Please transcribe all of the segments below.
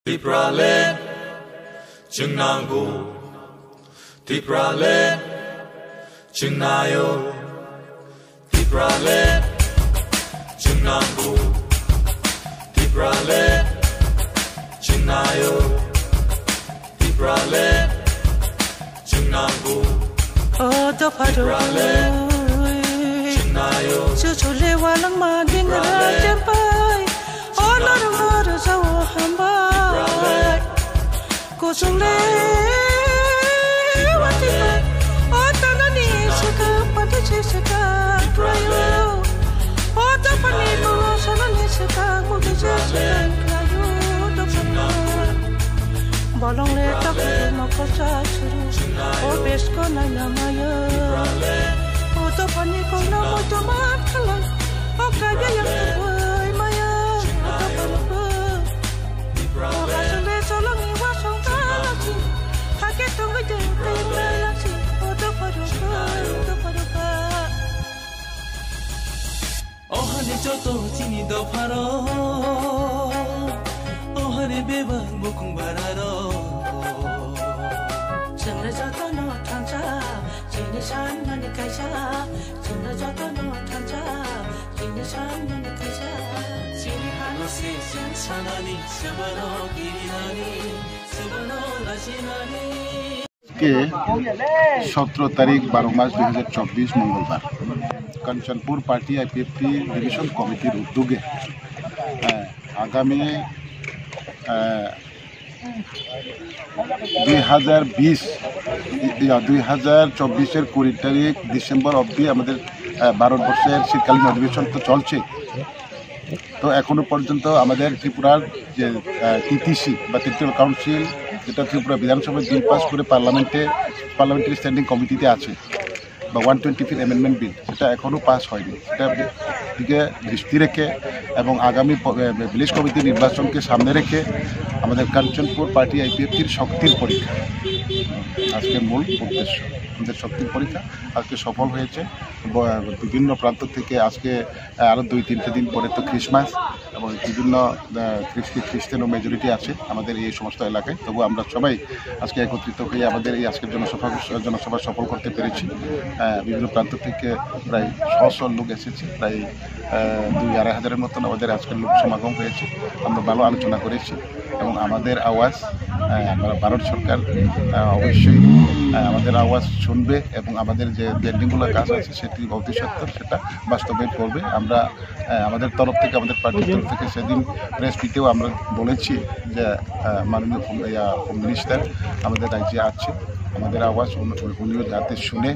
Tipralen, Chingnangu, Tipralen, Chingnayo, Tipralen, Chingnangu, Tipralen, Chingnayo, Tipralen, Chingnangu, Tipralen, Chingnayo, Chuchule walang maging rajampay, Honor mo sa wahambay. Kusule watika otanani saka patache saka trayo ota panigo sanani saka mugeje saka trayo topana bolong le tapu makocha churu o besko na yamaya ota panigo na motomat kala o kaya yang tuai maya ota panigo Kusule solong iwasong Ohane joto chini do pharo Ohane beba mukung bararo Chile joto no tanja chini shan mani kaisa Chile joto no tanja chini shan mani kaisa Chini hano se sanani sabano girinani sabano rajinani के 17 तारीख 12 मार्च 2024 मंगलवार Kanchanpur party IPFT division कमिटिर उद्योगे आगामी 2024 20 तारीख December अब्दी भारतवर्षेर शीतकालीन अधिवेशन तो चलছে तो एखोनो पर्यन्त आमादेर त्रिपुरार जे टीटीसी बा टेरिटरियाल काउन्सिल যেটা ত্রিপুরা বিধানসভায় বিল পাস করে পার্লামেন্টারি স্ট্যান্ডিং কমিটিতে আছে বা 125 অ্যামেন্ডমেন্ট বিল সেটা এখনও পাস হয়নি সেটা দিকে দৃষ্টি রেখে এবং আগামী ভিলেজ কমিটি নির্বাচনকে সামনে রেখে আমাদের কাঞ্চনপুর পার্টি আইপিএফটির শক্তির পরীক্ষা আজকের মূল উদ্দেশ্য আমাদের শক্তির পরীক্ষা আজকে সফল হয়েছে বিভিন্ন প্রান্ত থেকে আজকে আরও 2-3 দিন পরে তো ক্রিসমাস এবং বিভিন্ন খ্রিস্টান মেজরিটি আছে আমাদের এই সমস্ত এলাকায় তবু আমরা সবাই আজকে একত্রিত হয়ে আমাদের এই আজকের জনসভা সফল করতে পেরেছি বিভিন্ন প্রান্ত থেকে প্রায় 100 লোক এসেছে প্রায় 2-2.5 হাজারের মতন আমাদের আজকের লোক সমাগম হয়েছে আমরা ভালো আলোচনা করেছি এবং আমাদের আওয়াজ ভারত সরকার অবশ্যই আমাদের আওয়াজ শুনবে এবং আমাদের যে পেন্ডিংগুলো কাজ আছে সেটি অতি সত্বর সেটা বাস্তবায়ন করবে আমরা আমাদের তরফ থেকে আমাদের পার্টির তরফ থেকে সেদিন প্রেস মিটেও আমরা বলেছি যে মাননীয় হোম মিনিস্টার আমাদের রাজ্যে আছে আমাদের আওয়াজ উনিও যাতে শুনে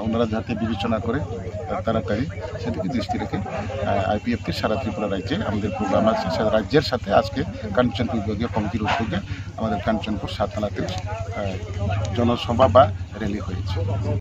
ওনারা যাতে বিবেচনা করে তাড়াতাড়ি সেদিকে দৃষ্টি রেখে আইপিএফটির সারা ত্রিপুরা রাজ্যে আমাদের প্রোগ্রাম আছে সারা রাজ্যের সাথে আজকে কাঞ্চনপুর বিভাগীয় কমিটির উদ্যোগে আমাদের কাঞ্চনপুর সাততলাতে জনসভা বা র্যালি হয়েছে।